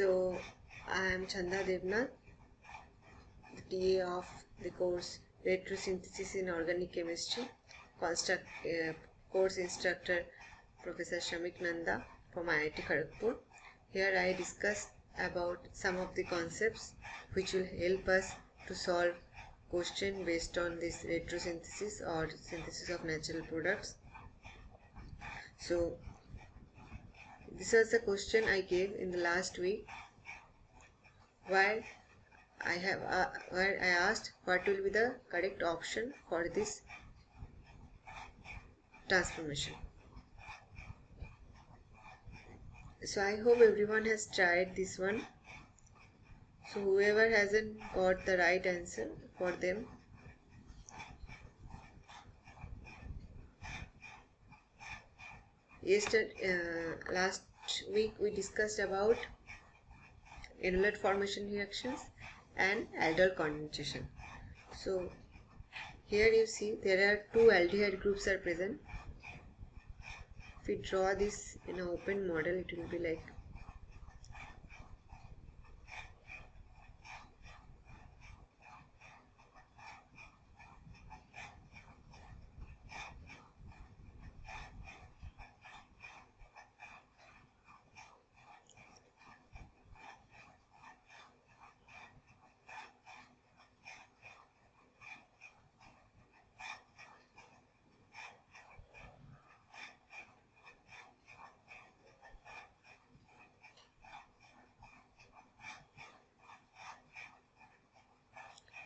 So I am Chanda Devnath, the TA of the course Retrosynthesis in Organic Chemistry, course instructor Professor Shamik Nanda from IIT Kharagpur. Here I discuss about some of the concepts which will help us to solve question based on this retrosynthesis or synthesis of natural products. So this was the question I gave in the last week, where I asked what will be the correct option for this transformation. So I hope everyone has tried this one. So whoever hasn't got the right answer, for them last week we discussed about enolate formation reactions and aldol condensation. So here you see there are two aldehyde groups are present. If we draw this in an open model, it will be like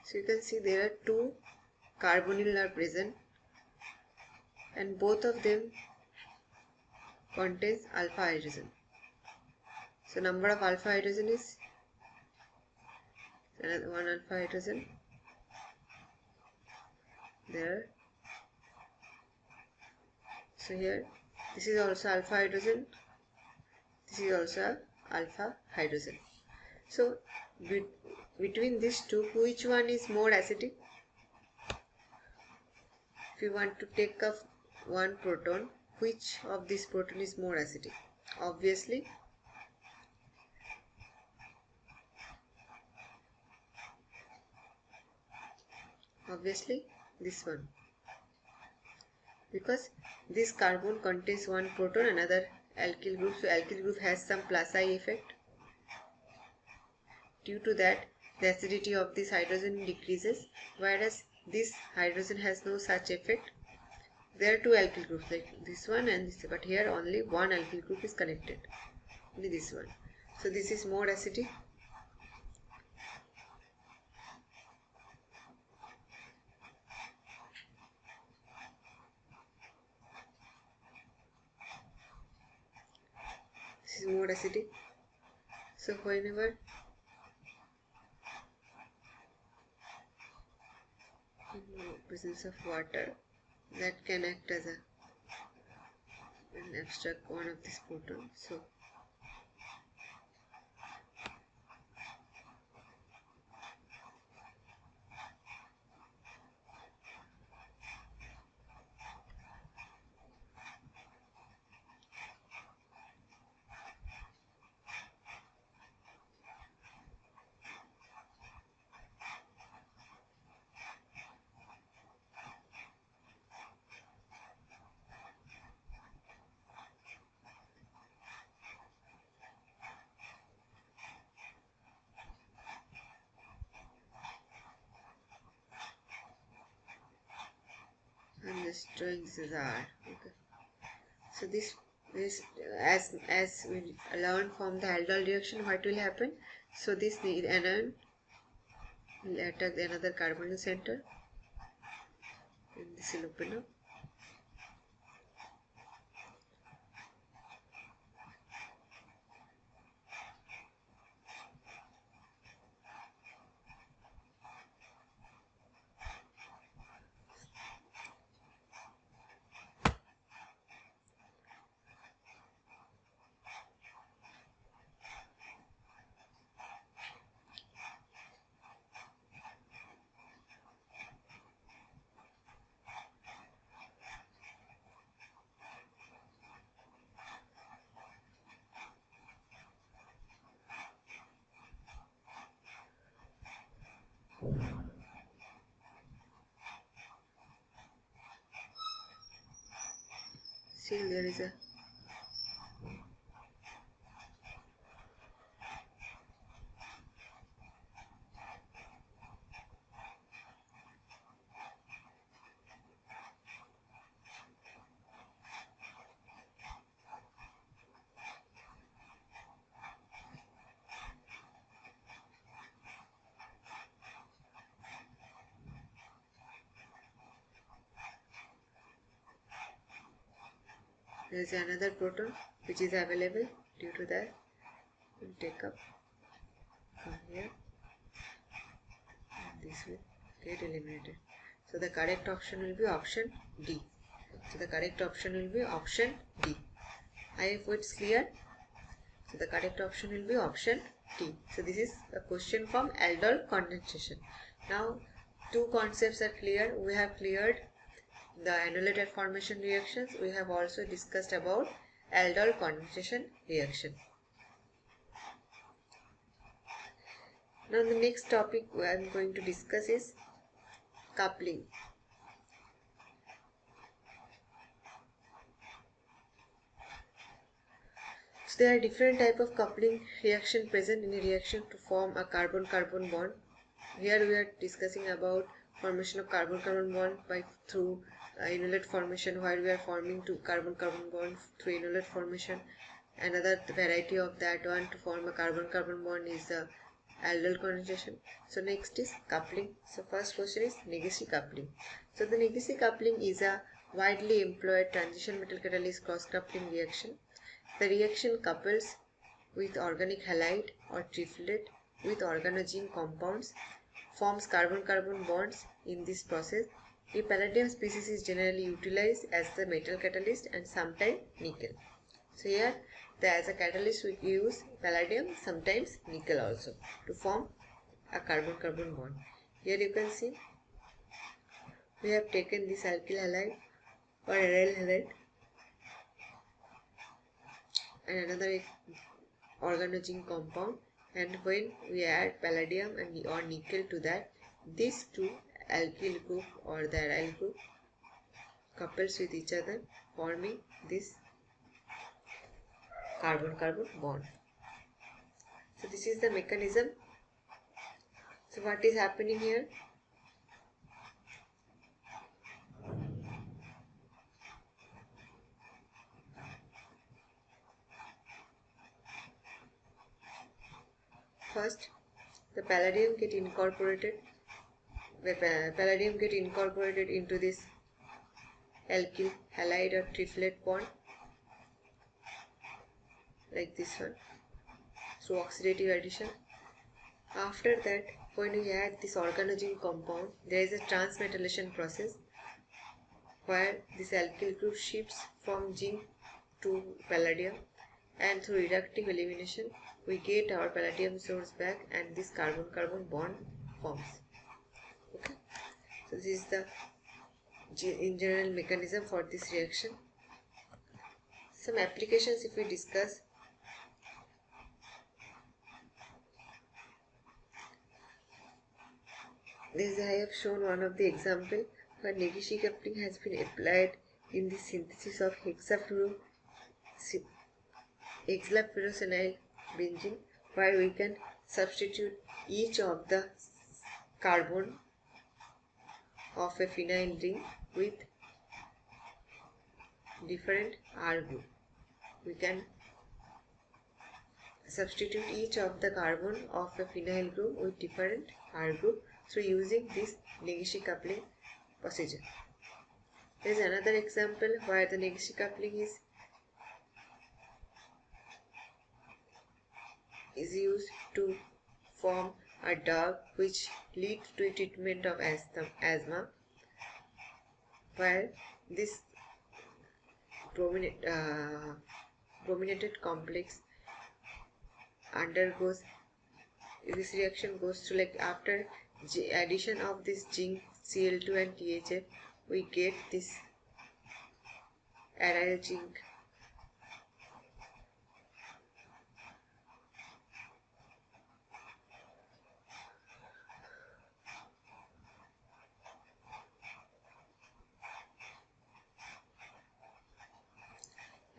so you can see there are two carbonyl are present and both of them contains alpha hydrogen. So number of alpha hydrogen is another one alpha hydrogen there. So here this is also alpha hydrogen, this is also alpha hydrogen. So between these two, which one is more acidic? If you want to take up one proton, which of this proton is more acidic? Obviously this one, because this carbon contains one proton, another alkyl group, so alkyl group has some plus I effect. Due to that, the acidity of this hydrogen decreases, whereas this hydrogen has no such effect. There are two alkyl groups like this one and this, but here only one alkyl group is connected, only this one. So this is more acidic. This is more acidic. So whenever presence of water, that can act as an abstract one of this proton. So I'm just drawing this as R. Okay. So this as we learned from the aldol reaction, what will happen? So this anion will attack another carbonyl center, and this will open up. still there is a there is another proton which is available. Due to that, we'll take up from here and this will get eliminated. So the correct option will be option D. So the correct option will be option D. I hope it's clear. So the correct option will be option D. So this is a question from aldol condensation. Now two concepts are clear. We have cleared the annulated formation reactions. We have also discussed about aldol condensation reaction. Now the next topic I am going to discuss is coupling. So there are different type of coupling reaction present in a reaction to form a carbon-carbon bond. Here we are discussing about formation of carbon-carbon bond through enolate formation, while we are forming two carbon-carbon bond through enolate formation. Another variety of that one to form a carbon-carbon bond is the aldol condensation. So next is coupling. So first question is Negishi coupling. So the Negishi coupling is a widely employed transition metal catalyst cross-coupling reaction. The reaction couples with organic halide or triplet with organogen compounds, forms carbon-carbon bonds. In this process, a palladium species is generally utilized as the metal catalyst and sometimes nickel. So here, as a catalyst we use palladium, sometimes nickel also, to form a carbon-carbon bond. Here you can see we have taken this alkyl halide or aryl halide and another organogen compound, and when we add palladium and or nickel to that, these two alkyl group or the aryl group couples with each other, forming this carbon-carbon bond. So this is the mechanism. So what is happening here? First, the palladium get incorporated into this alkyl halide or triplet bond, like this one, through oxidative addition. After that, when we add this organogen compound, there is a transmetallation process where this alkyl group shifts from zinc to palladium, and through reductive elimination we get our palladium source back and this carbon-carbon bond forms. Okay, so this is the in general mechanism for this reaction. Some applications if we discuss. This I have shown one of the example where Negishi coupling has been applied in the synthesis of hexafluorosenyl benzene, where we can substitute each of the carbon of a phenyl ring with different R group. We can substitute each of the carbon of a phenyl group with different R group through using this Negishi coupling procedure. There is another example where the Negishi coupling is used to form a drug which leads to treatment of asthma, where this brominated complex undergoes, this reaction goes through, like after addition of this zinc, Cl2 and TAship, we get this aryl zinc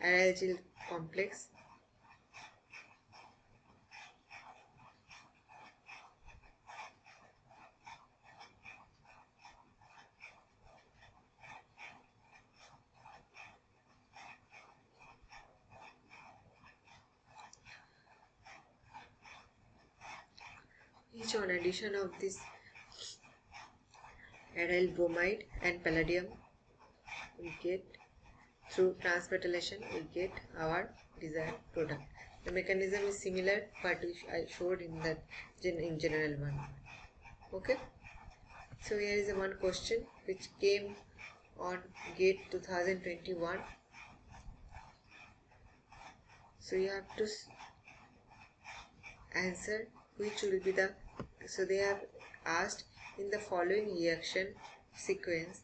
aryl complex, which on addition of this aryl bromide and palladium we get through transmetallation we get our desired product. The mechanism is similar but I showed in that in general one. Okay, so here is a one question which came on GATE 2021. So you have to answer which will be the, so they have asked in the following reaction sequence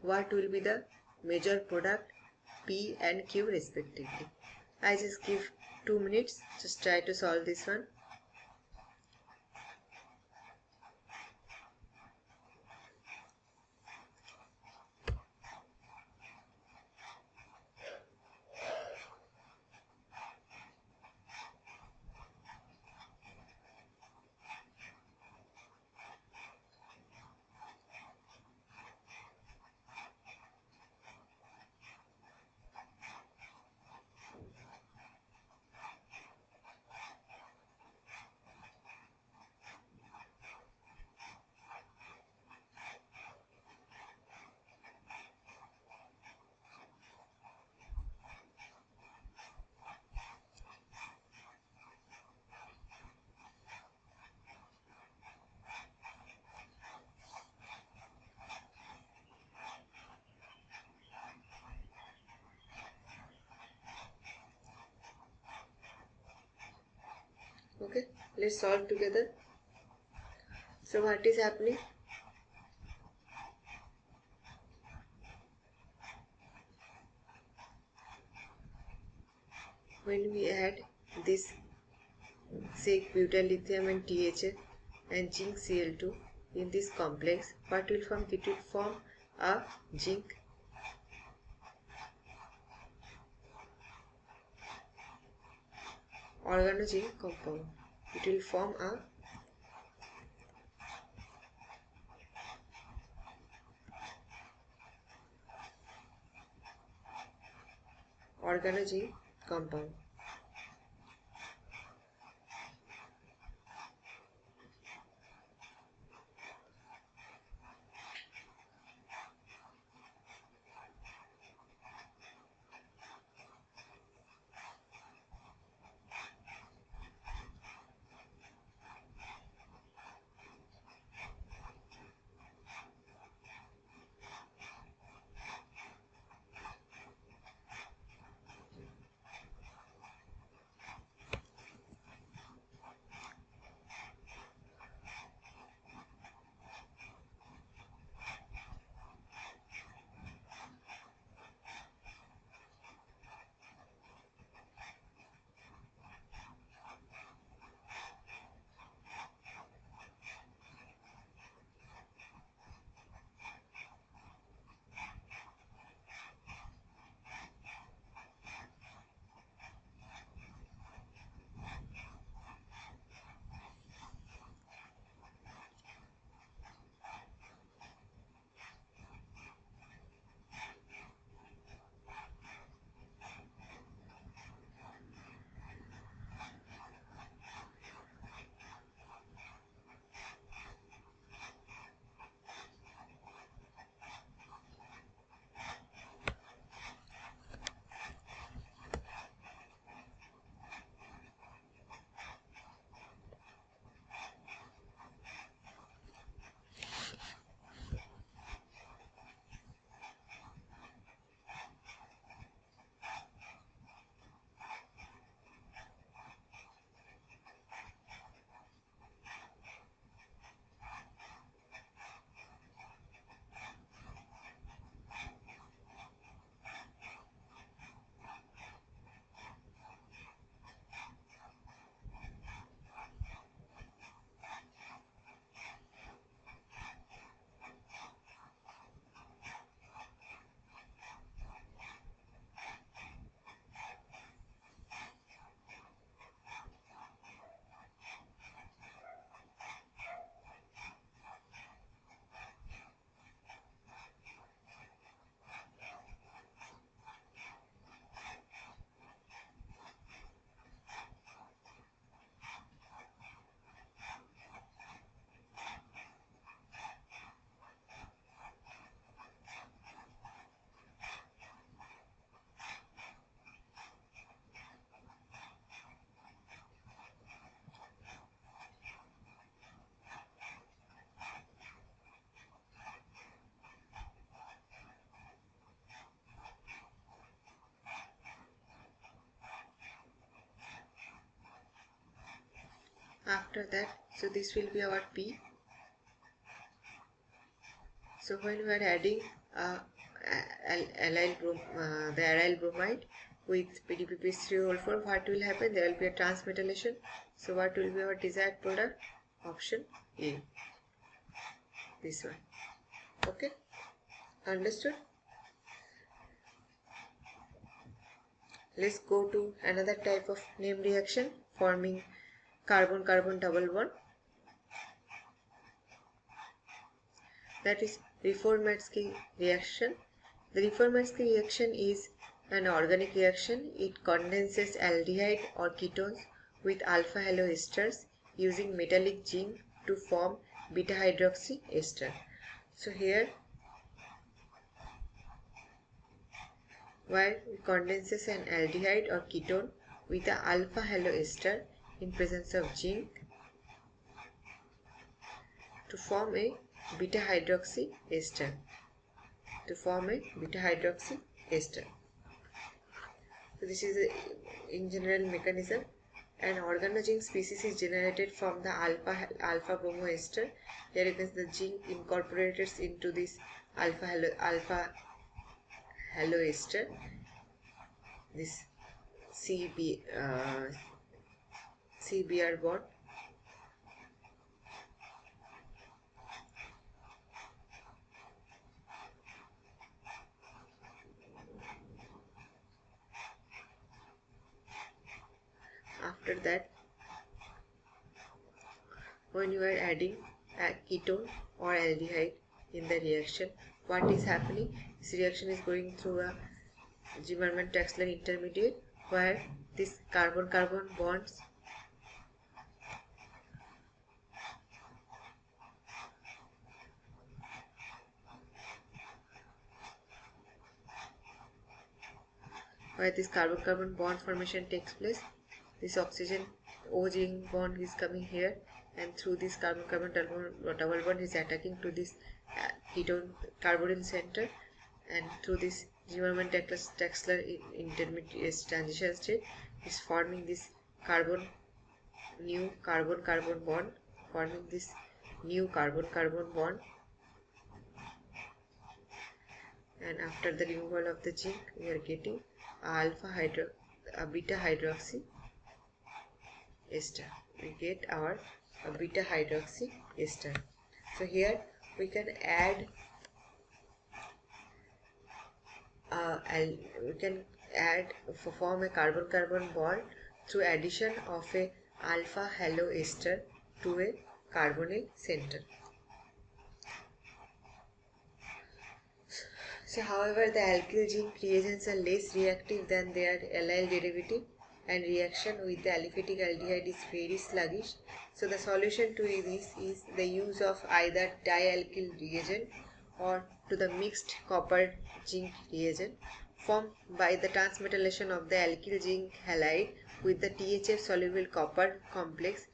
what will be the major product P and Q respectively. I just give 2 minutes, just try to solve this one. Okay, let's solve together. So what is happening? When we add this say butyl lithium and THF and zinc Cl2 in this complex, what will form? It will form a zinc organozinc compound. It will form a organozinc compound. after that, so this will be our P. So when we are adding the aryl bromide with PDPP3O4, what will happen? There will be a transmetallation. So what will be our desired product? Option A. This one. Okay, understood? Let's go to another type of name reaction forming carbon-carbon double bond. That is Retrosynthesis reaction. The Retrosynthesis reaction is an organic reaction. It condenses aldehyde or ketones with alpha haloesters using metallic zinc to form beta hydroxy ester. So here, where it condenses an aldehyde or ketone with the alpha haloester in presence of zinc to form a beta hydroxy ester. So this is in general mechanism. An organozinc species is generated from the alpha bromo ester. Here you can see the zinc incorporated into this alpha halo ester. This CBr bond. After that, when you are adding a ketone or aldehyde in the reaction, what is happening? This reaction is going through a Zimmermann-Taxler intermediate where this carbon-carbon bonds bond formation takes place. This oxygen O-zinc bond is coming here, and through this carbon-carbon double bond is attacking to this ketone carbonyl center, and through this Zimmermann-Taxler intermediate transition state is forming this new carbon-carbon bond, and after the removal of the zinc, we are getting a beta hydroxy ester. We get our beta hydroxy ester. So here we can add form a carbon-carbon bond through addition of a alpha halo ester to a carbonyl center. So however, the alkyl zinc reagents are less reactive than their allyl derivative, and reaction with the aliphatic aldehyde is very sluggish. So the solution to this is the use of either dialkyl reagent or to the mixed copper zinc reagent formed by the transmetallation of the alkyl zinc halide with the THF soluble copper complex.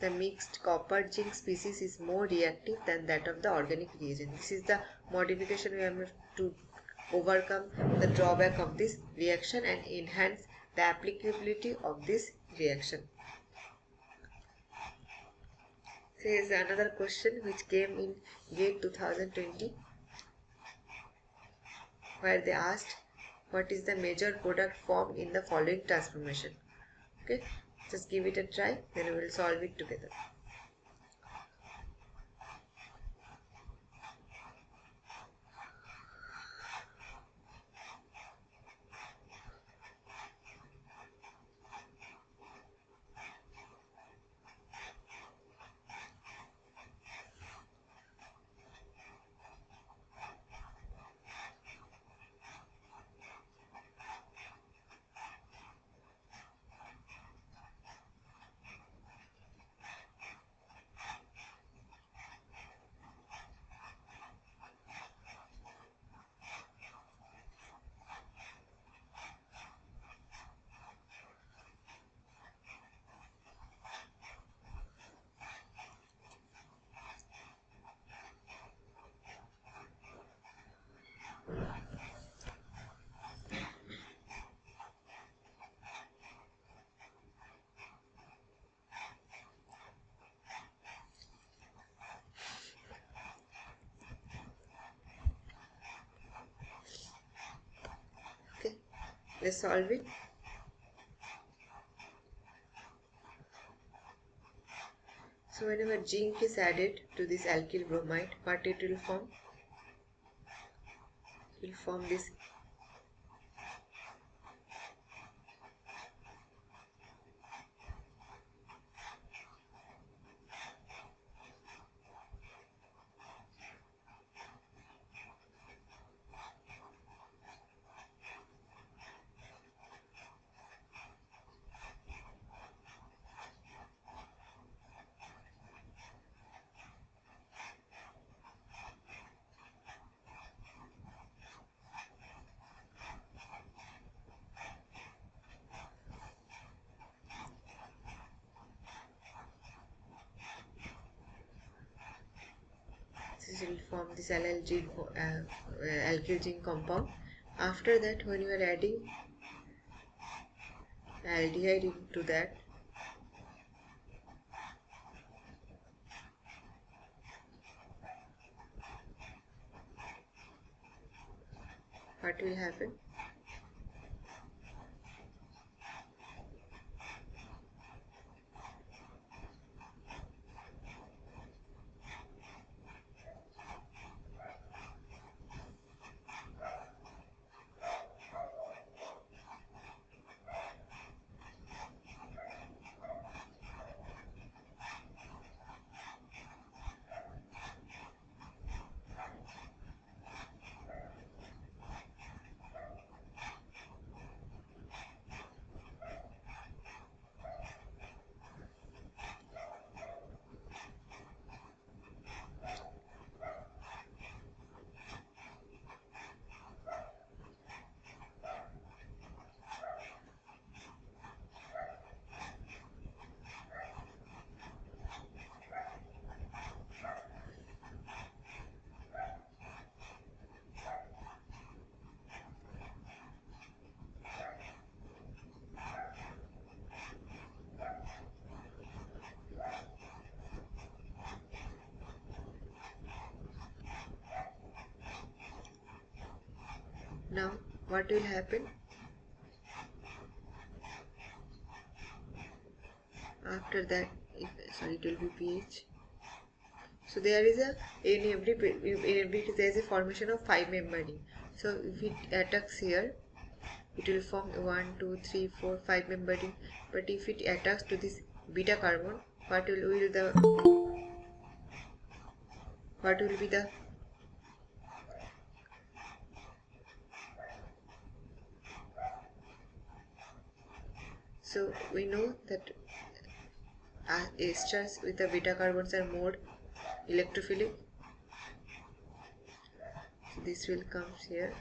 The mixed copper zinc species is more reactive than that of the organic reagent. This is the modification we have to overcome the drawback of this reaction and enhance the applicability of this reaction. So here is another question which came in GATE 2020, where they asked what is the major product formed in the following transformation. Okay, just give it a try, then we will solve it together. Let's solve it. So whenever zinc is added to this alkyl bromide, what it will form? It will form this will form this alkyl zinc compound. After that, when you are adding aldehyde into that, what will happen? Now, what will happen? After that, it will be pH. So there is in every case there is a formation of 5 member ring. So if it attacks here, it will form 1, 2, 3, 4, 5 member ring. But if it attacks to this beta carbon, what will be the so we know that esters with the beta carbons are more electrophilic. So this will come here.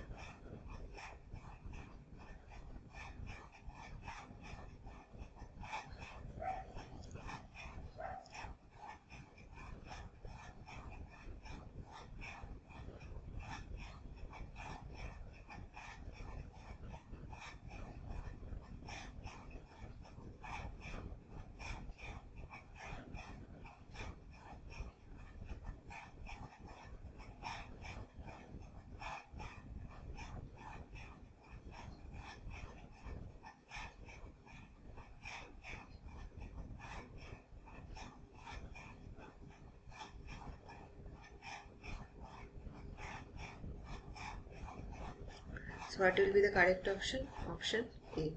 So what will be the correct option? Option A.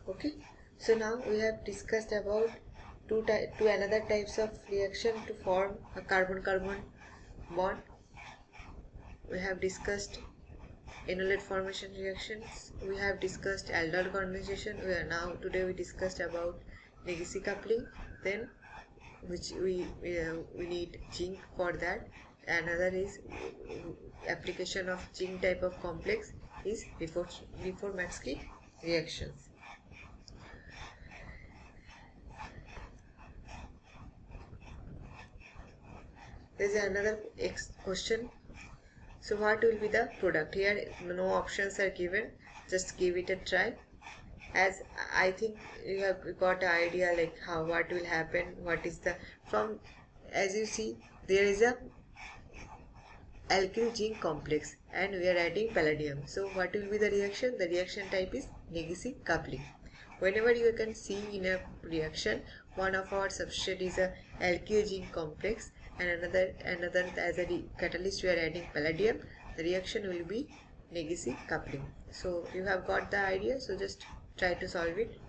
Okay. So now we have discussed about two another types of reaction to form a carbon-carbon bond. We have discussed enolate formation reactions. We have discussed aldol condensation. Today we discussed about legacy coupling. Then which we need zinc for that. Another is application of zinc type of complex is Reformatsky reactions. There is another question. So what will be the product? Here no options are given. Just give it a try. As I think you have got an idea like what will happen. What is the as you see there is a alkyl zinc complex and we are adding palladium. So what will be the reaction? The reaction type is Negishi coupling. Whenever you can see in a reaction, one of our substrate is a alkyl zinc complex and another as a catalyst we are adding palladium, the reaction will be Negishi coupling. So you have got the idea, so just try to solve it.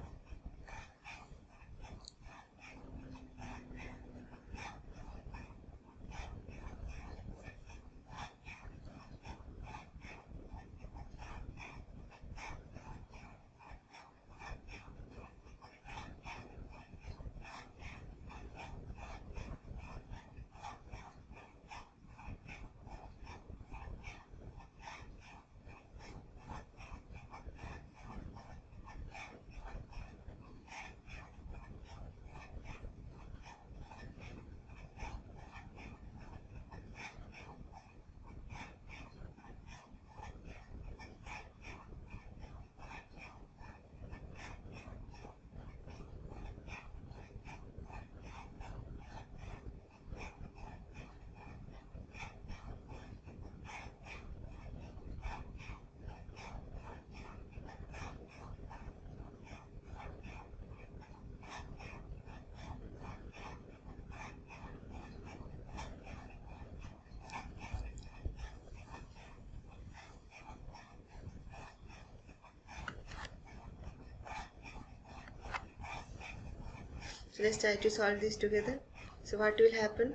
So let's try to solve this together. So what will happen?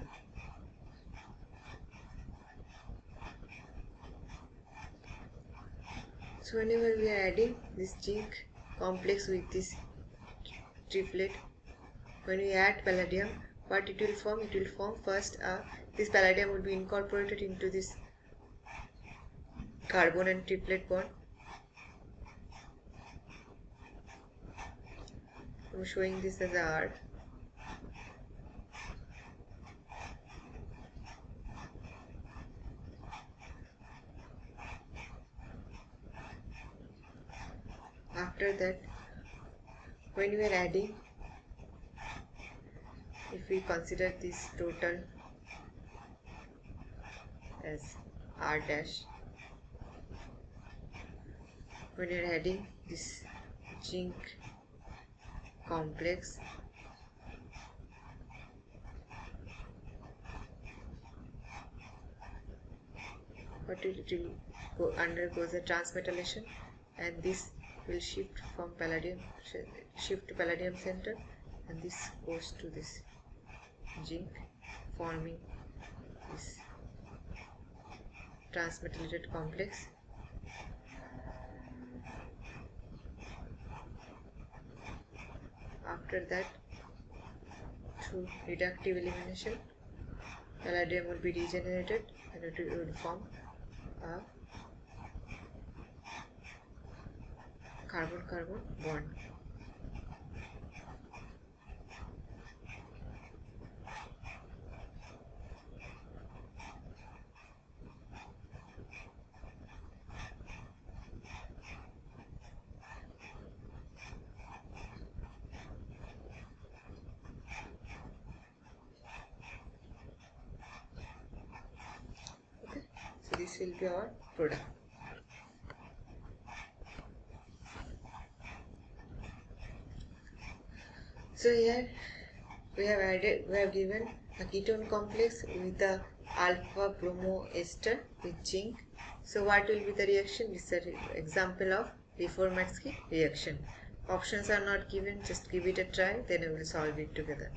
So whenever we are adding this zinc complex with this triplet, when we add palladium, what it will form? It will form first this palladium will be incorporated into this carbon and triplet bond. I'm showing this as a R. After that, when we are adding, if we consider this total as R dash, when you are adding this zinc complex, what it will undergoes a transmetallation, and this will shift from palladium, shift to palladium center, and this goes to this zinc, forming this transmetallated complex. After that, through reductive elimination, palladium will be regenerated and it will form a carbon-carbon bond. Okay, so this will be our product. So here we have given a ketone complex with the alpha bromo ester with zinc. So what will be the reaction? This is an example of Reformatsky reaction. Options are not given, just give it a try, then we will solve it together.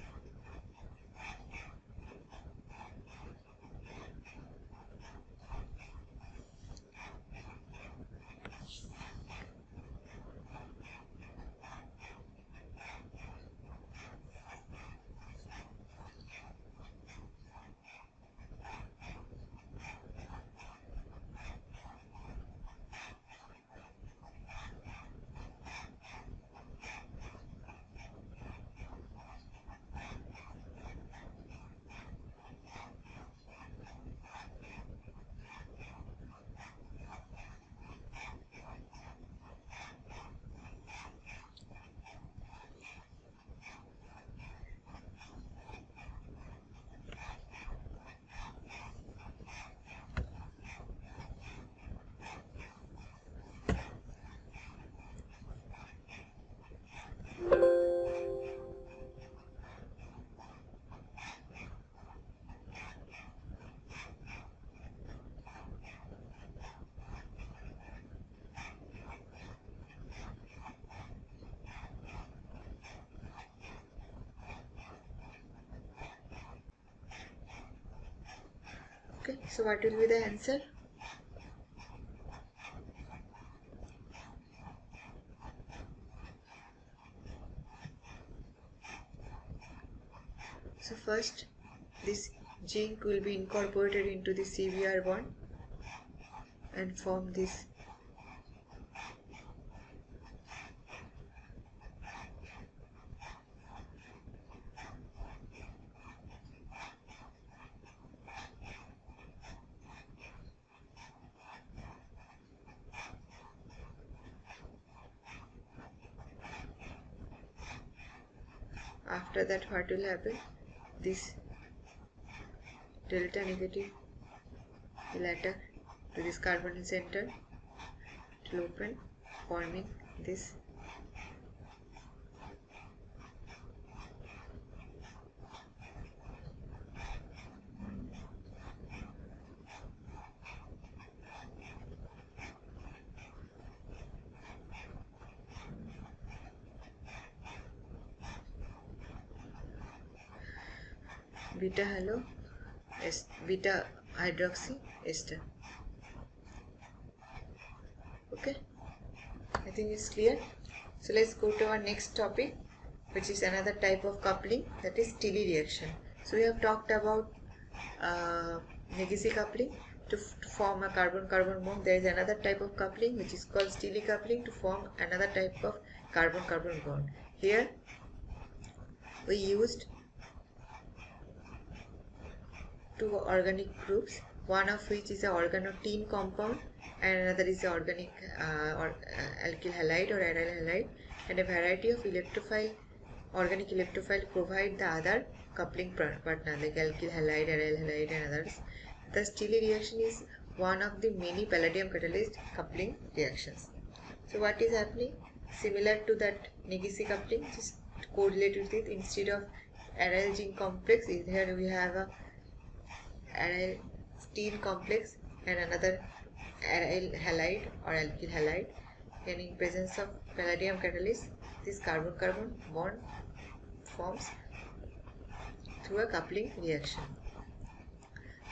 Okay, so what will be the answer? So first, this zinc will be incorporated into the CBr bond and form this after that what will happen? This delta negative will attack to this carbonyl center, it will open, forming this beta halo beta hydroxy ester. Okay, I think it's clear. So let's go to our next topic, which is another type of coupling, that is Tilly reaction. So we have talked about Negici coupling to form a carbon-carbon bond. There is another type of coupling which is called Tilly coupling to form another type of carbon-carbon bond. Here we used two organic groups, one of which is an organotene compound and another is an organic alkyl halide or aryl halide, and a variety of organic electrophile provide the other coupling partner like alkyl halide, aryl halide and others. The Tilly reaction is one of the many palladium catalyzed coupling reactions. So what is happening? Similar to that Negici coupling, just correlate with it. Instead of aryl zinc complex, here we have a aryl steel complex and another aryl halide or alkyl halide, and in presence of palladium catalyst, this carbon-carbon bond forms through a coupling reaction.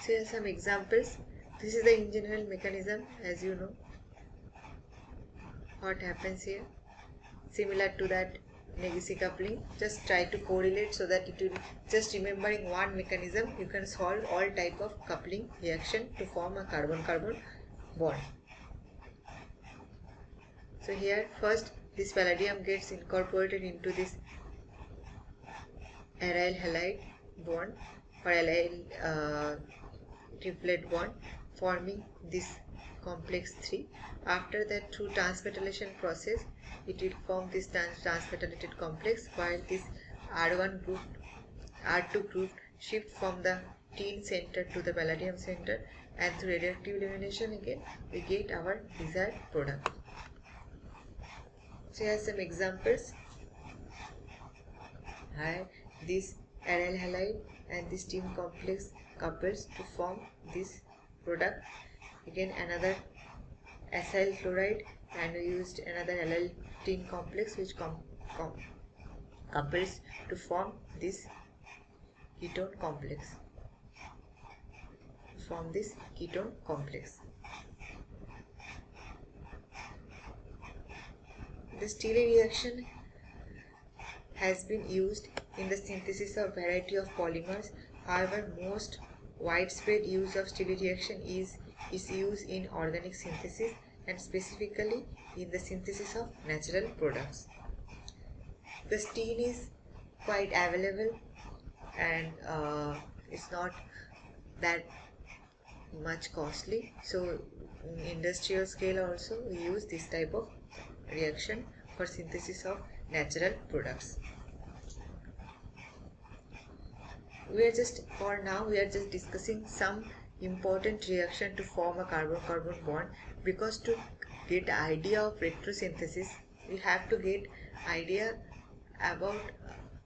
So here are some examples. This is the in general mechanism, as you know. What happens here? Similar to that Negici coupling, just try to correlate so that it will, just remembering one mechanism, you can solve all type of coupling reaction to form a carbon-carbon bond. So here first this palladium gets incorporated into this aryl halide bond or aryl triplet bond, forming this complex 3. After that, through transmetallation process, it will form this transmetallated complex, while this R1 group, R2 group shift from the tin center to the palladium center, and through radioactive elimination again we get our desired product. So here are some examples. Here this aryl halide and this tin complex couples to form this product. Again another acyl chloride, and we used another allyl tin complex which couples to form this ketone complex. This Tilly reaction has been used in the synthesis of variety of polymers. However, most widespread use of Tilly reaction is used in organic synthesis and specifically in the synthesis of natural products. The tin is quite available and it's not that much costly, so in industrial scale also we use this type of reaction for synthesis of natural products. We are just discussing some important reaction to form a carbon-carbon bond, because to get idea of retrosynthesis we have to get idea about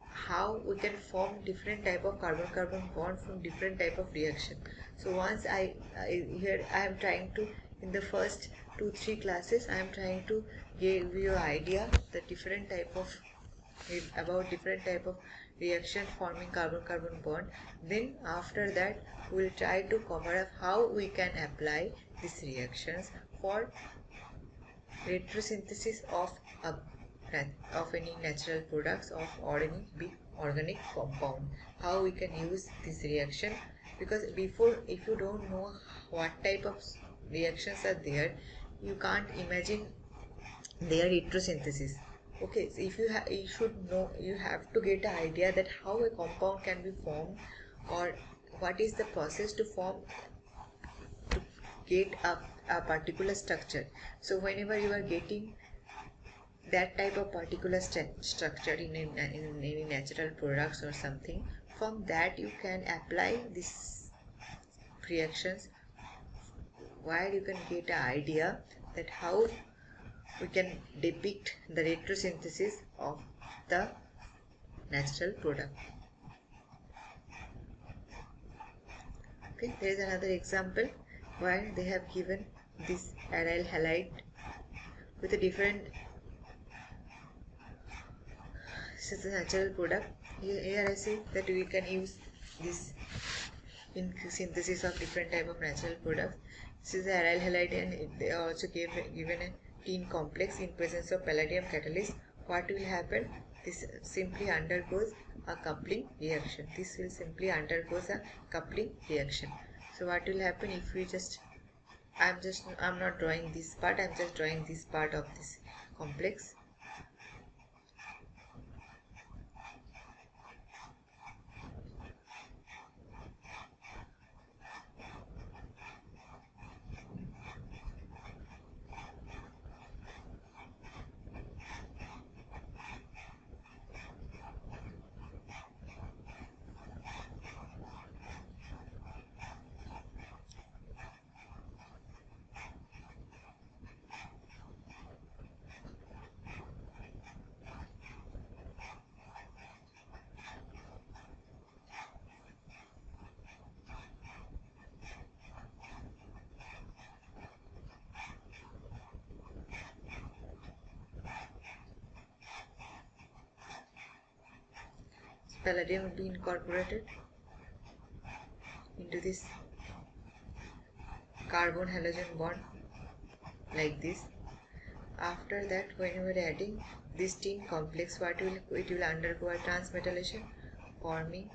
how we can form different type of carbon-carbon bond from different type of reaction. So once I am trying to, in the first 2-3 classes I am trying to give you an idea the different type of reaction forming carbon-carbon bond. Then after that we will try to cover up how we can apply these reactions for retrosynthesis of any natural products or any big organic compound. How we can use this reaction, because before, if you don't know what type of reactions are there, you can't imagine their retrosynthesis. Okay, so if you should know, you have to get an idea that how a compound can be formed, or what is the process to form, to get a particular structure. So whenever you are getting that type of particular structure in any natural products or something, from that you can apply these reactions, where you can get an idea that how we can depict the retrosynthesis of the natural product. Okay, there is another example where they have given this aryl halide with a different, this is a natural product. Here I see that we can use this in synthesis of different type of natural products. This is the aryl halide, and they are also given a tin complex in presence of palladium catalyst. What will happen? This simply undergoes a coupling reaction. This will simply undergoes a coupling reaction. So what will happen if we just, I'm not drawing this part, I'm just drawing this part of this complex. Palladium will be incorporated into this carbon halogen bond like this. After that, when you are adding this tin complex, it will undergo a transmetallation, forming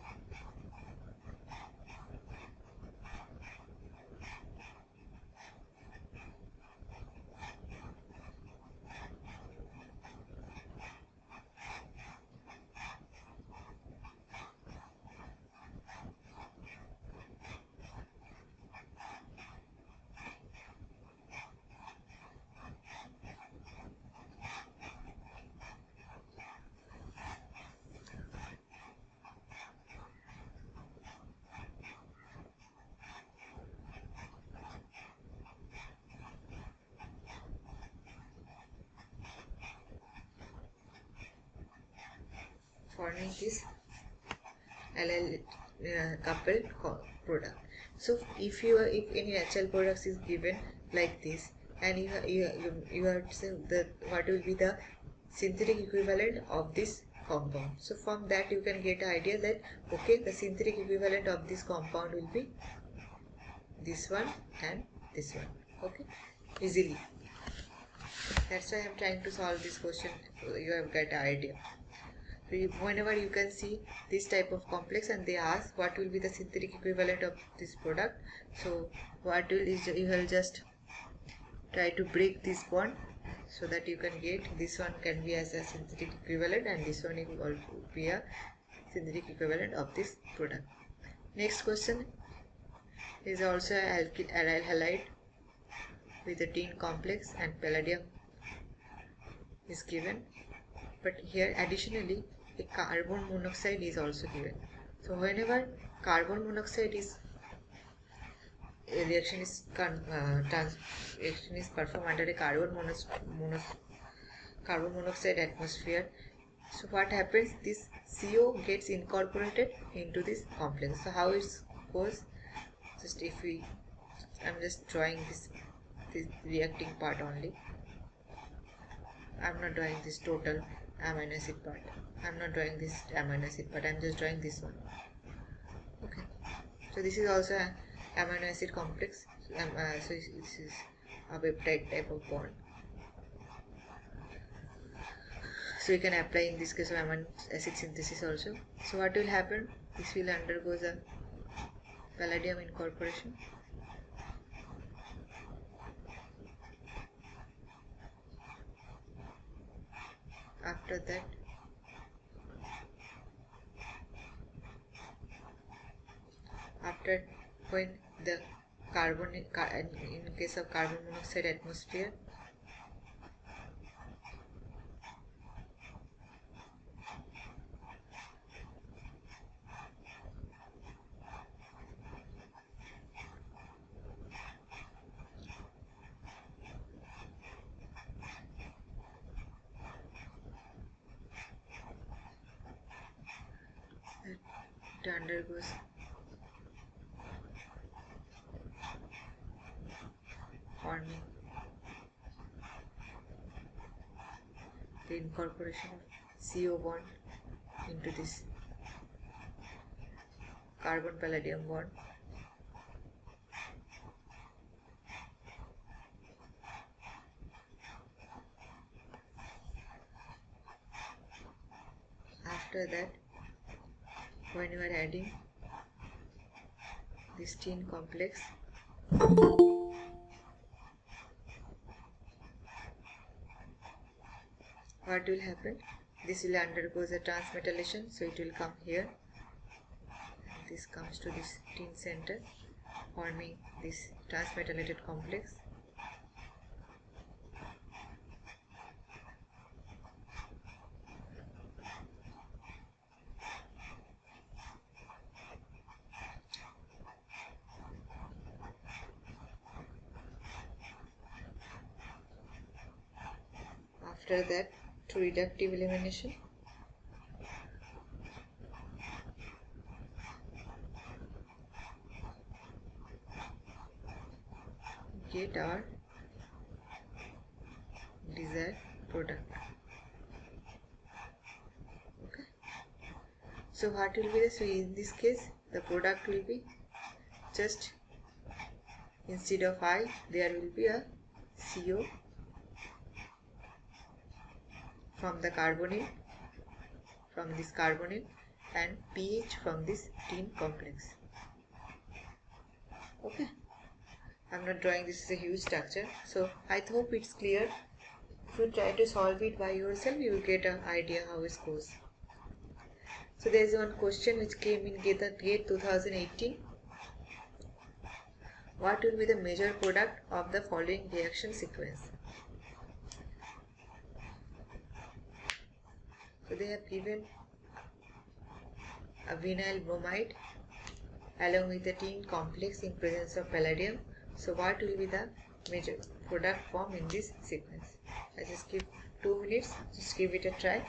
this coupled product. So if any natural products is given like this, and you have to say what will be the synthetic equivalent of this compound. So from that you can get an idea that okay, the synthetic equivalent of this compound will be this one and this one. Okay, easily. That's why I am trying to solve this question, so you have got an idea. So whenever you can see this type of complex and they ask what will be the synthetic equivalent of this product, so what will is you will just try to break this bond so that you can get this one can be as a synthetic equivalent, and this one will be a synthetic equivalent of this product. Next question is also aryl halide with a tin complex and palladium is given, but here additionally a carbon monoxide is also given. So whenever carbon monoxide is reaction is performed under a carbon monoxide atmosphere, so what happens, this CO gets incorporated into this complex. So how it goes, just if we, I'm just drawing this reacting part only, I'm not drawing this total amino acid part. I'm not drawing this amino acid part, I'm just drawing this one. Okay, so this is also an amino acid complex. So this is a peptide type of bond. So you can apply in this case of amino acid synthesis also. So what will happen? This will undergo the palladium incorporation. After that, when the carbon, in case of carbon monoxide atmosphere, it undergoes forming the incorporation of CO1 into this carbon palladium bond. After that, when you are adding this tin complex, what will happen? This will undergo the transmetallation, so it will come here. This comes to this tin center, forming this transmetallited complex. After that, through reductive elimination, get our desired product. Okay. So what will be the, so in this case the product will be just, instead of I, there will be a CO from the carbonyl, from this carbonyl, and pH from this tin complex. Okay, I'm not drawing this is a huge structure, so I hope it's clear. If you try to solve it by yourself, you will get an idea how it goes. So there is one question which came in GATE 2018. What will be the major product of the following reaction sequence? So they have given a vinyl bromide along with the tin complex in presence of palladium. So what will be the major product form in this sequence? I just give 2 minutes, just give it a try.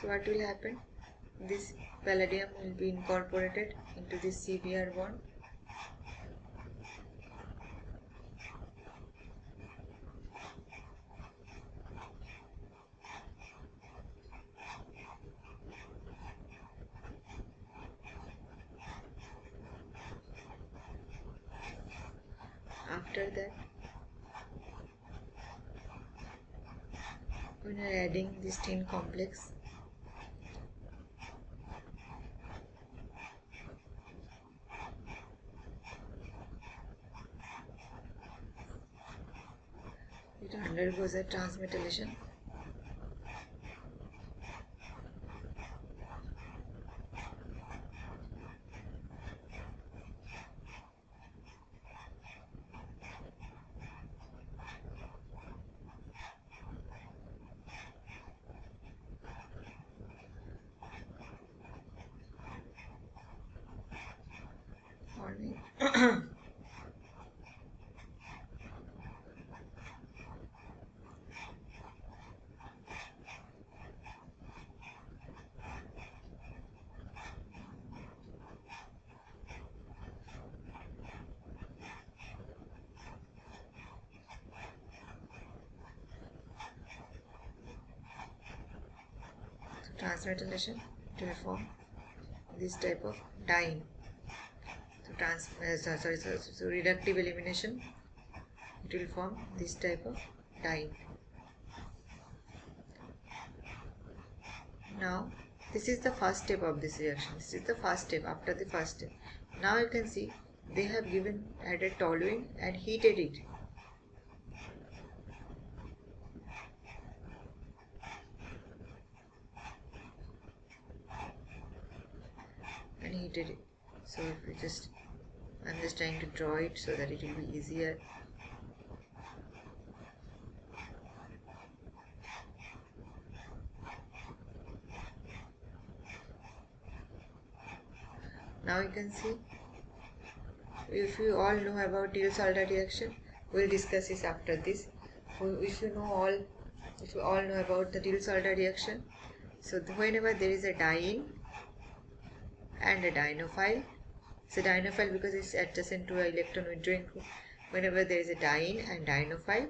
So what will happen? This palladium will be incorporated into this CBr bond. After that, when you are adding this tin complex, it undergoes a transmetallation. Forming transmetallation to form this type of diene. So reductive elimination, it will form this type of diene. Now this is the first step of this reaction. This is the first step. After the first step, now you can see they have added toluene and heated it. So if we I'm just trying to draw it so that it will be easier. Now you can see, if you all know about Diels-Alder reaction, we'll discuss this after this. If you all know about the Diels-Alder reaction, so whenever there is a diene and a dienophile, so dienophile because it's adjacent to an electron withdrawing group. Whenever there is a diene and dienophile,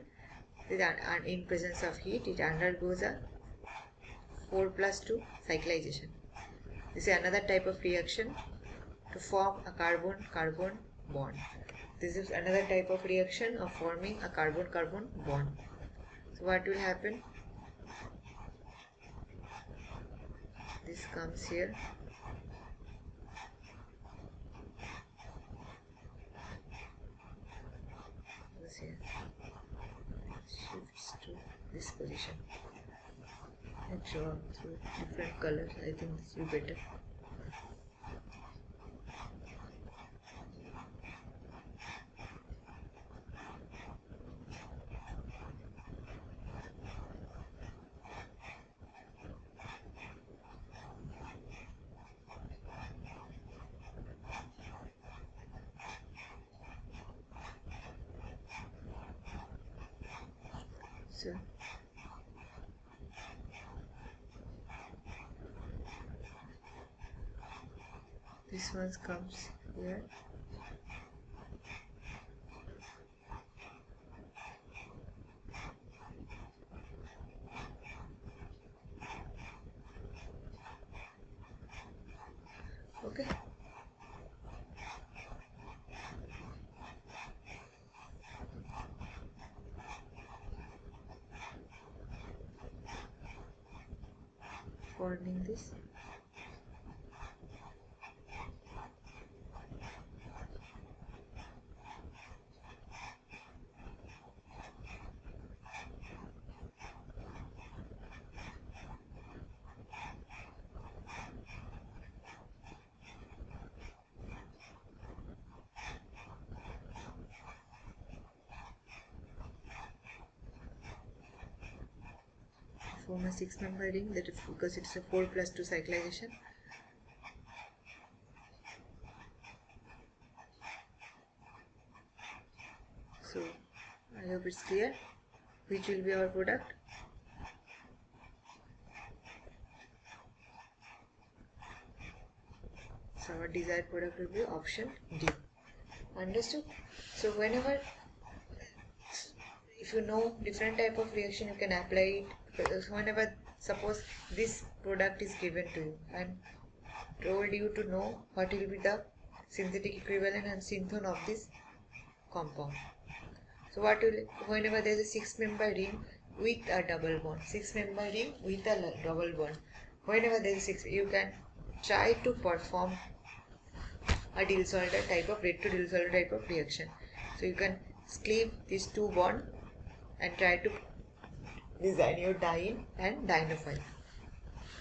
in presence of heat, it undergoes a 4+2 cyclization. This is another type of reaction to form a carbon-carbon bond. This is another type of reaction of forming a carbon-carbon bond. So what will happen? This comes here. This here shifts to this position. I draw through different colors. I think this will be better. So this one comes here. Okay. Forming this. Form a 6-member ring, that is because it's a 4+2 cyclization. So I hope it's clear. Which will be our product? So our desired product will be option D. Understood? So whenever, if you know different type of reaction, you can apply it. Whenever, suppose this product is given to you and told you to know what will be the synthetic equivalent and synthone of this compound. So whenever there is a 6-member ring with a double bond, 6-member ring with a double bond, whenever there is 6, you can try to perform a Diels-Alder type of retro Diels-Alder type of reaction. So you can split these 2 bonds and try to design your diene and dienophile.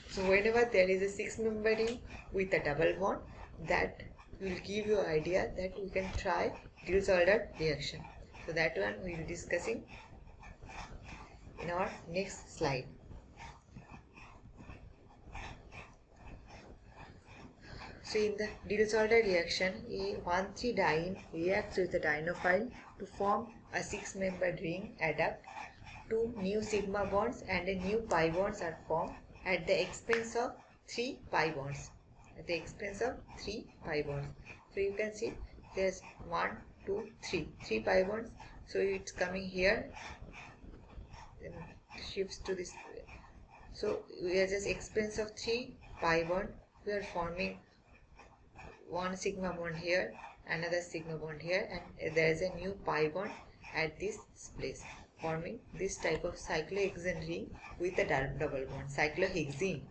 So whenever there is a 6-member ring with a double bond, that will give you an idea that we can try Diels-Alder reaction. So that one we will be discussing in our next slide. So in the Diels-Alder reaction, a 1,3 diene reacts with a dienophile to form a 6-membered ring adduct. 2 new sigma bonds and a new pi bonds are formed at the expense of 3 pi bonds. At the expense of 3 pi bonds. So you can see there's 1, 2, 3 pi bonds. So it's coming here, then shifts to this. So we are just expense of 3 pi bond. We are forming one sigma bond here, another sigma bond here, and there is a new pi bond at this place, forming this type of cyclohexane ring with a double bond. Cyclohexene,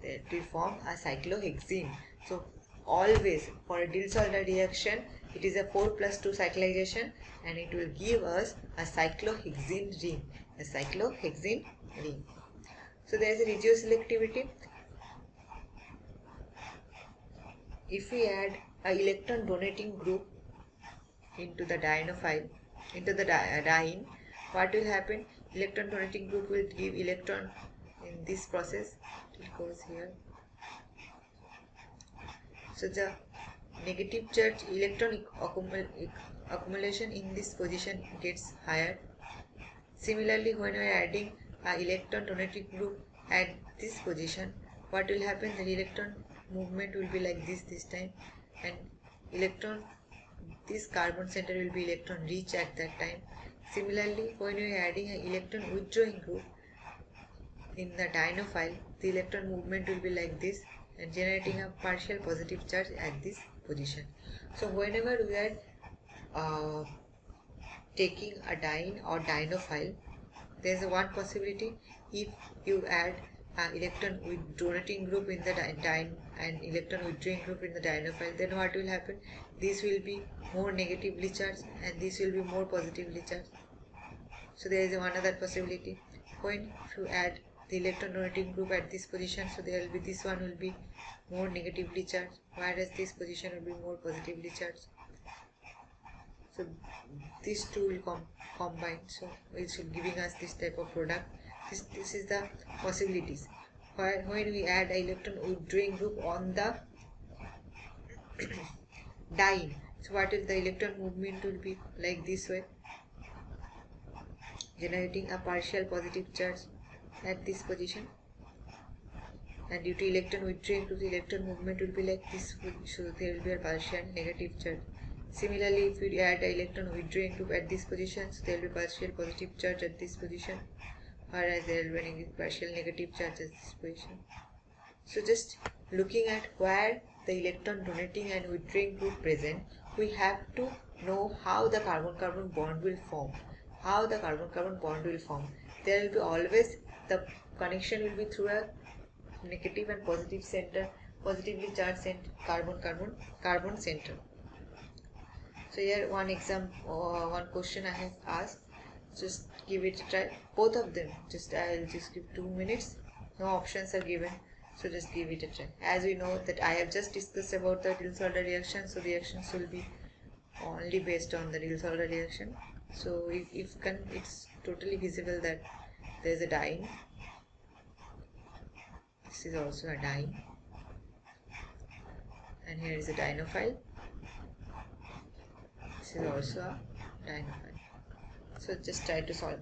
that will form a cyclohexene. So always for a Diels-Alder reaction, it is a 4+2 cyclization, and it will give us a cyclohexene ring. A cyclohexene ring. So there is a regio selectivity. If we add an electron donating group into the dienophile, into the diene, what will happen? Electron donating group will give electron in this process. It goes here. So the negative charge electron accumulation in this position gets higher. Similarly, when we are adding an electron donating group at this position, what will happen? The electron movement will be like this time, and electron, this carbon center will be electron rich at that time. Similarly, when we are adding an electron withdrawing group in the dienophile, the electron movement will be like this and generating a partial positive charge at this position. So whenever we are taking a diene or dienophile, there is one possibility. If you add an electron donating group in the diene and electron withdrawing group in the dienophile, then what will happen? This will be more negatively charged and this will be more positively charged. So there is one other possibility. When you add the electron donating group at this position, so there will be, this one will be more negatively charged, whereas this position will be more positively charged. So these two will combine, so it will giving us this type of product. This is the possibilities. When we add an electron withdrawing group on the diene, so what is the electron movement will be like this way, generating a partial positive charge at this position, and due to electron withdrawing group, the electron movement will be like this, so there will be a partial negative charge. Similarly, if we add an electron withdrawing group at this position, so there will be partial positive charge at this position, whereas there will be partial negative charge at this position. So just looking at where the electron donating and withdrawing group present, we have to know how the carbon-carbon bond will form. How the carbon-carbon bond will form. There will be always, the connection will be through a negative and positive center, positively charged carbon center. So here one example, one question I have asked. Just give it a try. Both of them. I'll just give 2 minutes. No options are given. So just give it a try. As we know that I have just discussed about the Diels-Alder reaction. So reactions will be only based on the Diels-Alder reaction. So if it's totally visible that there is a diene. This is also a diene. And here is a dienophile. This is also a dienophile. So just try to solve it.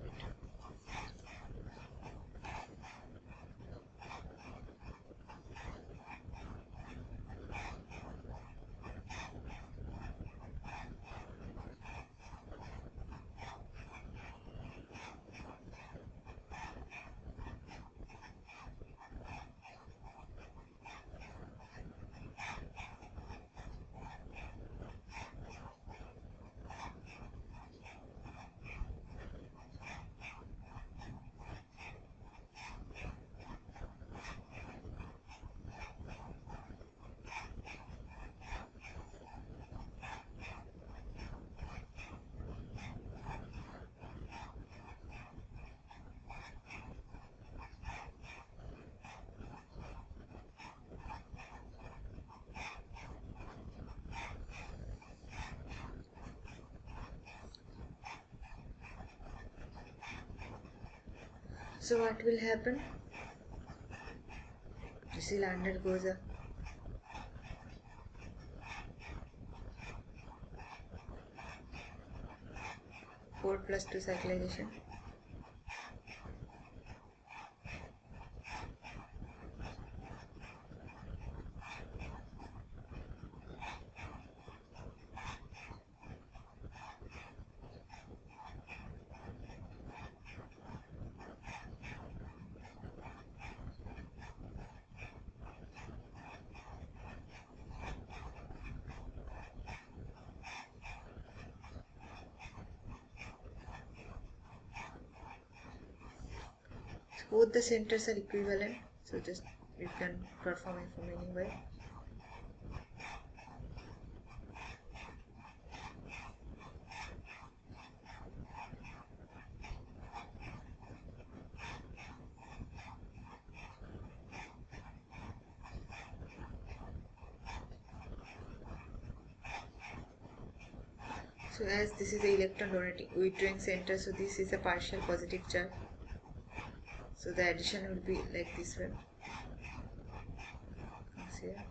So what will happen? This will undergoes a (4+2) cyclization. Both the centers are equivalent, so just you can perform it from anywhere. So as this is the electron withdrawing center, so this is a partial positive charge. So the addition will be like this one. Comes here.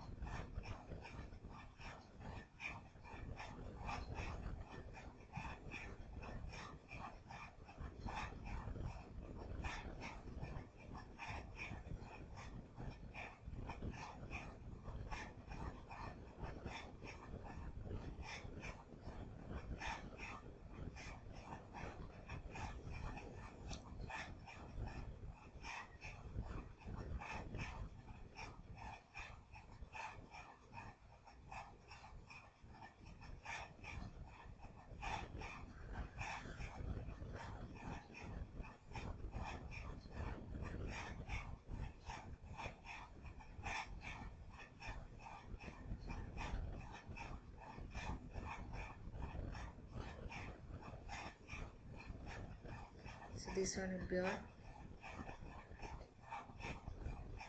So this one will be our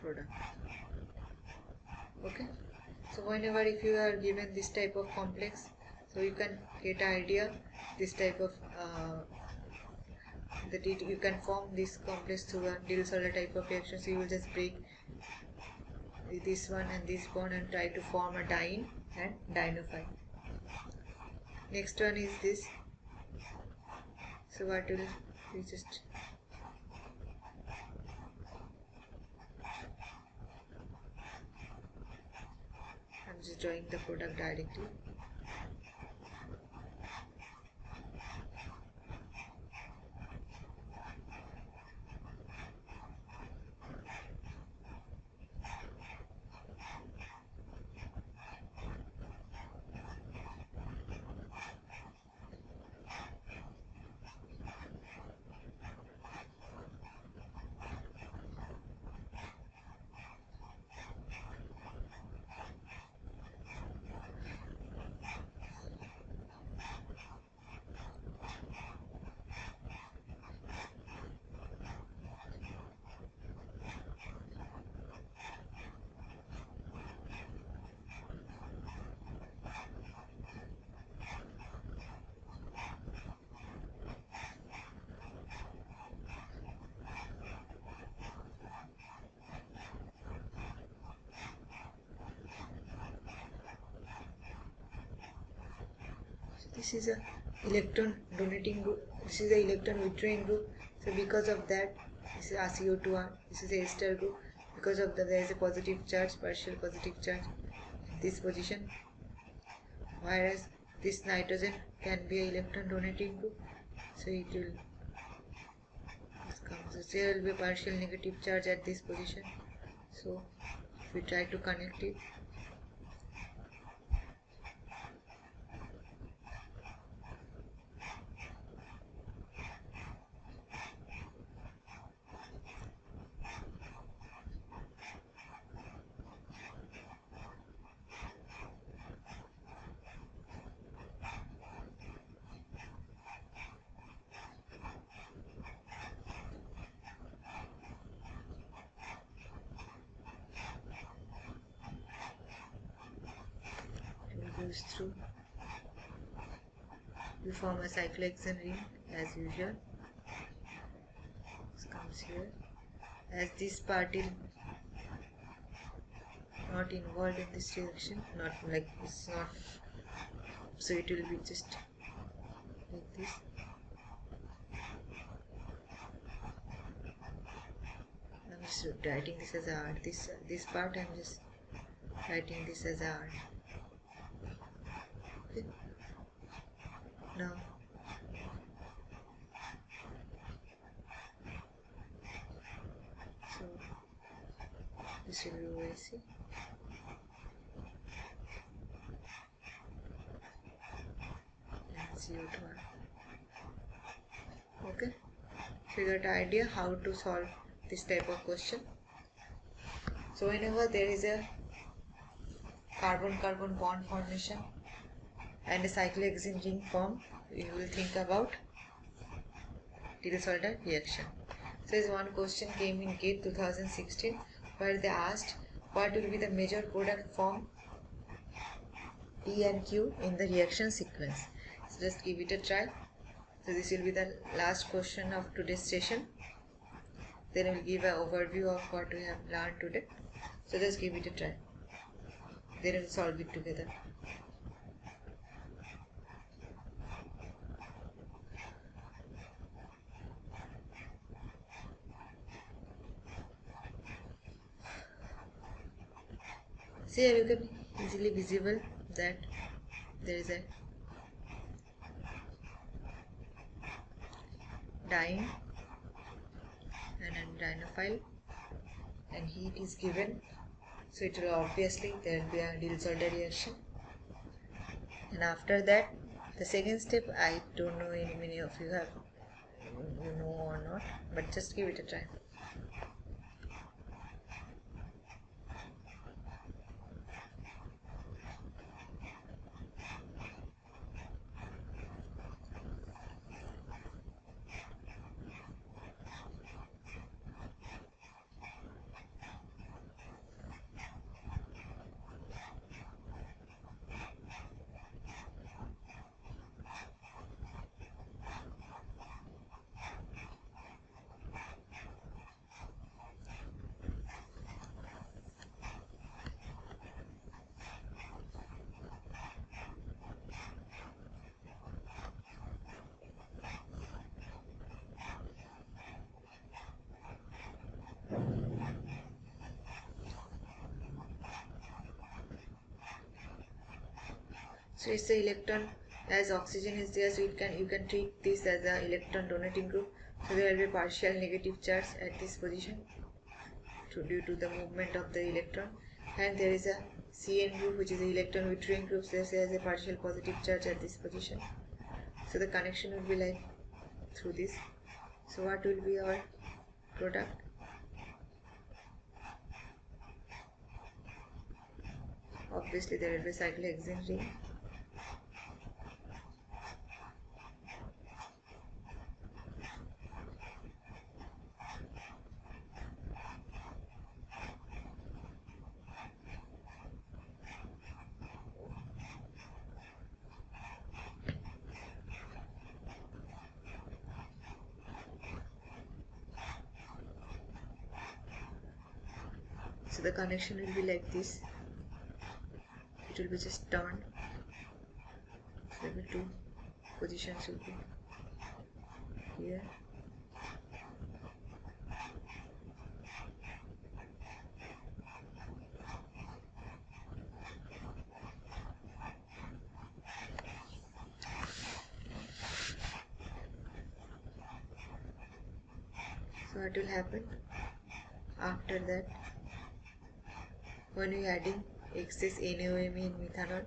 product. Okay. So whenever if you are given this type of complex, so you can get an idea this type of that you can form this complex through a Diels-Solder type of reaction. So you will just break this one and this bond and try to form a diene and dienophile. Next one is this. So what will we just I'm just drawing the product directly. This is a electron donating group, this is the electron withdrawing group. So because of that, this is CO2R, this is a ester group. Because of that, there is a positive charge, partial positive charge in this position, whereas this nitrogen can be an electron donating group. So it will come. So there will be a partial negative charge at this position. So if we try to connect it, goes through, we form a cyclohexane ring as usual. This comes comes here. As this part is not involved in this reaction, not like it's not, so it will be just like this. I'm just writing this as a R. This part I'm just writing this as a R. Okay. Now so this will be OAC. And CO2R. Okay. So you got an idea how to solve this type of question. So whenever there is a carbon-carbon bond formation and a cyclohexene ring form, you will think about Diels-Alder reaction. So this one question came in GATE 2016 where they asked what will be the major product form P and Q in the reaction sequence. So just give it a try. So this will be the last question of today's session. Then I will give an overview of what we have learned today. So just give it a try. Then we will solve it together. See, here you can easily visible that there is a diene and a dienophile and heat is given, so it will obviously there will be a Diels-Alder reaction. And after that, the second step, I don't know if many of you have you know or not, but just give it a try. So it's the electron, as oxygen is there, so you can treat this as an electron donating group. So there will be partial negative charge at this position due to the movement of the electron, and there is a CN group which is an electron withdrawing group, so there is a partial positive charge at this position. So the connection will be like through this. So what will be our product? Obviously there will be cyclohexene ring. So the connection will be like this. It will be just turned. So the two positions will be here. So what will happen after that? When we are adding excess NaOMe in methanol,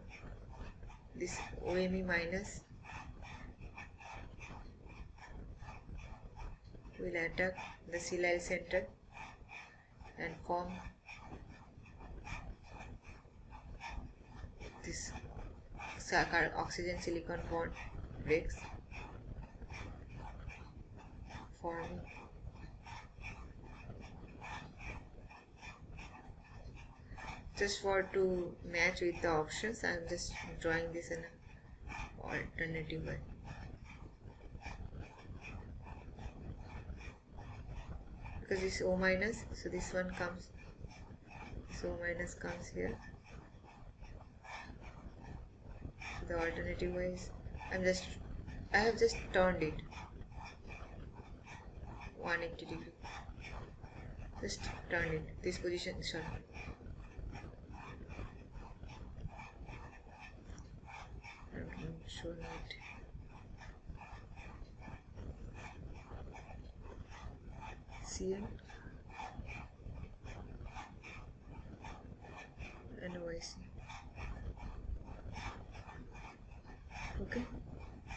this OMe minus will attack the silyl center and form this oxygen silicon bond breaks, forming just for to match with the options. I am just drawing this in an alternative way. because this O minus, so this one comes, this O minus comes here. So the alternative way is, I have just turned it 180 degree, just turn it, this position, sorry. I'm showing it. CN and OIC. Okay,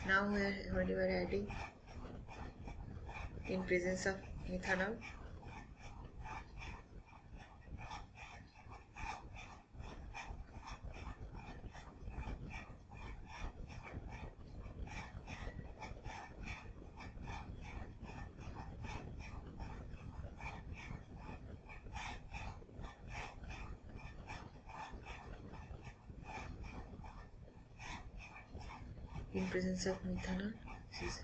now when you are adding in presence of methanol, in presence of methanol, this is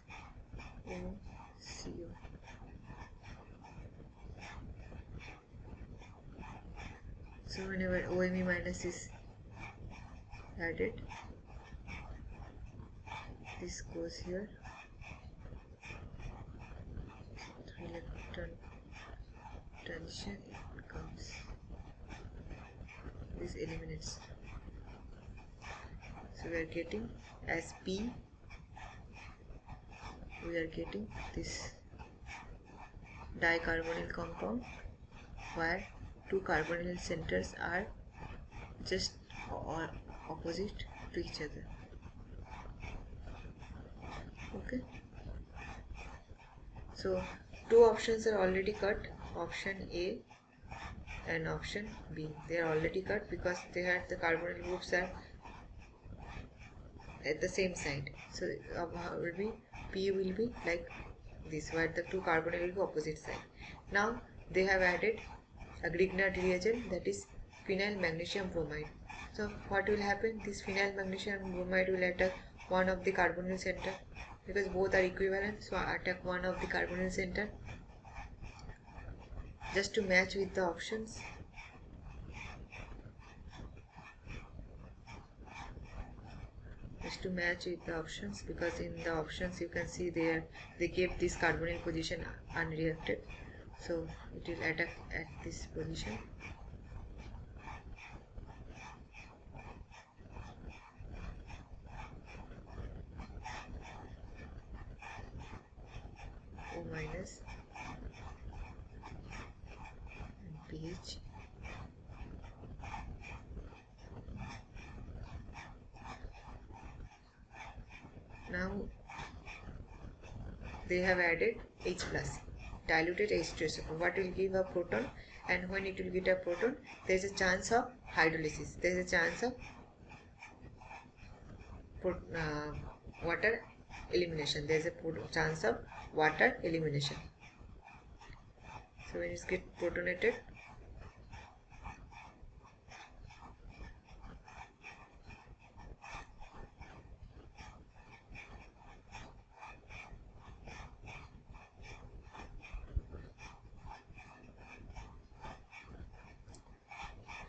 OCO. So whenever OMe minus is added, this goes here, 3 electron transition, it comes, this eliminates. So we are getting as P, we are getting this dicarbonyl compound where two carbonyl centers are just or opposite to each other. Okay, so two options are already cut, option A and option B. They are already cut because they had the carbonyl groups are at the same side. So will be P will be like this, where the two carbonyl will be opposite side. Now they have added a Grignard reagent, that is phenyl magnesium bromide. So what will happen? This phenyl magnesium bromide will attack one of the carbonyl center because both are equivalent. So attack one of the carbonyl center just to match with the options. Just to match with the options, because in the options you can see there they kept this carbonyl position unreacted, so it will attack at this position. O minus and pH. Now they have added H plus, diluted H2. What will give a proton, and when it will get a proton, there is a chance of hydrolysis. There is a chance of water elimination. There is a chance of water elimination. So when it gets protonated,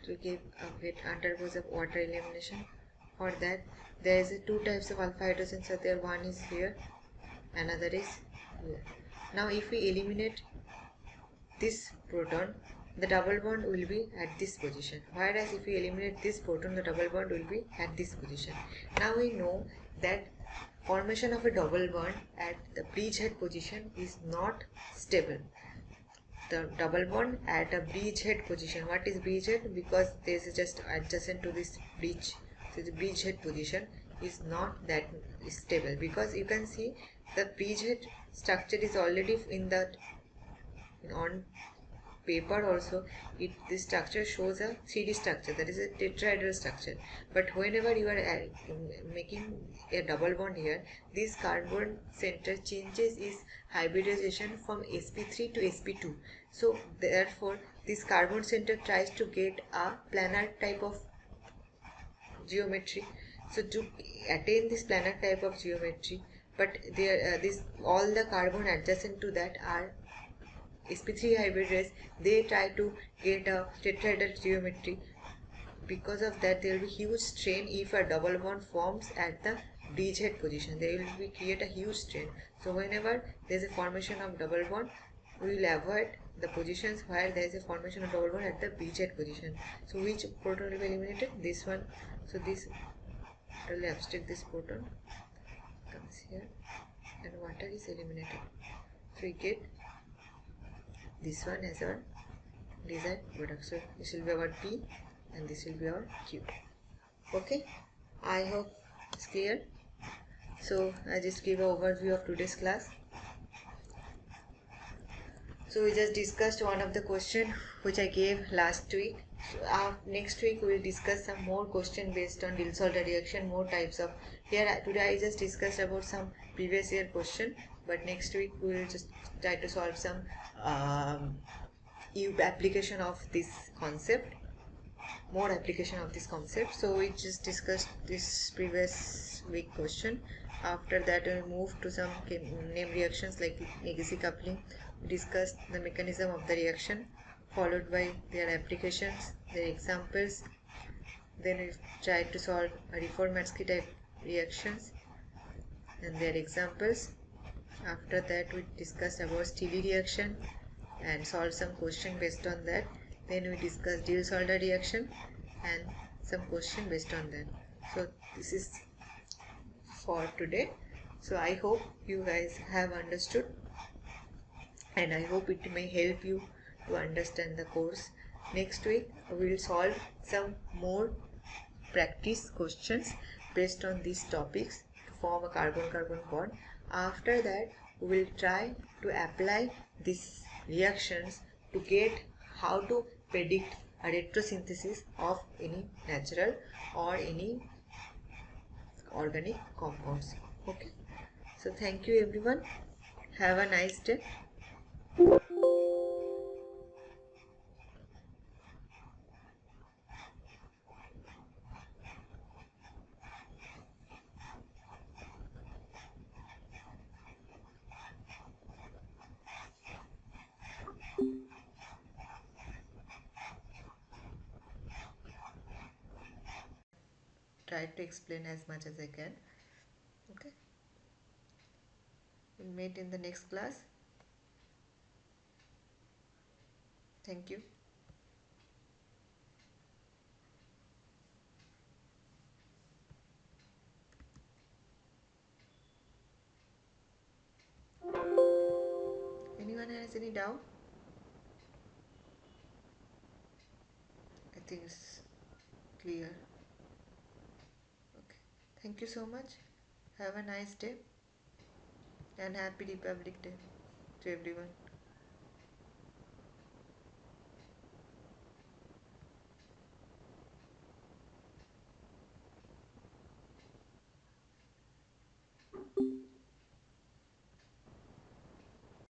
to give a bit undergoes of water elimination. For that there is two types of alpha hydrogens are there. One is here, another is here. Now if we eliminate this proton, the double bond will be at this position, whereas if we eliminate this proton, the double bond will be at this position. Now we know that formation of a double bond at the bridgehead position is not stable. The double bond at a bridgehead position. What is bridgehead? Because this is just adjacent to this bridge, so the bridgehead position is not that stable, because you can see the bridgehead structure is already in that on paper also. This structure shows a 3D structure, that is a tetrahedral structure, but whenever you are making a double bond here, this carbon center changes its hybridization from sp3 to sp2. So therefore this carbon center tries to get a planar type of geometry. So to attain this planar type of geometry, but there this all the carbon adjacent to that are sp3 hybrid race, they try to get a tetrahedral geometry. Because of that, there will be huge strain if a double bond forms at the bridgehead position. There will be create a huge strain. So whenever there is a formation of double bond, we will avoid the positions where there is a formation of double bond at the bridgehead position. So which proton will be eliminated? This one. So this will abstract this proton comes here, and water is eliminated. So we get this one as our desired product. So this will be our P and this will be our Q. Okay, I hope it's clear. So I just give an overview of today's class. So we just discussed one of the question which I gave last week. So next week we will discuss some more question based on Diels-Alder reaction, more types of. Here today I just discussed about some previous year question, but next week we will just try to solve some application of this concept, more application of this concept. So we just discussed this previous week question. After that we'll move to some name reactions like legacy coupling. We discussed the mechanism of the reaction, followed by their applications, their examples. Then we tried to solve Reformatsky type reactions and their examples. After that we discussed about Steely reaction and solved some question based on that. Then we discussed Diels-Alder reaction and some question based on that. So this is for today. So I hope you guys have understood, and I hope it may help you to understand the course. Next week we will solve some more practice questions based on these topics to form a carbon-carbon bond. After that we will try to apply these reactions to get how to predict a retrosynthesis of any natural or any organic compounds. Okay, so thank you everyone, have a nice day. Try to explain as much as I can. Okay, we'll meet in the next class. Thank you. Anyone has any doubt? I think it's clear. Okay, thank you so much. Have a nice day and happy Republic Day to everyone.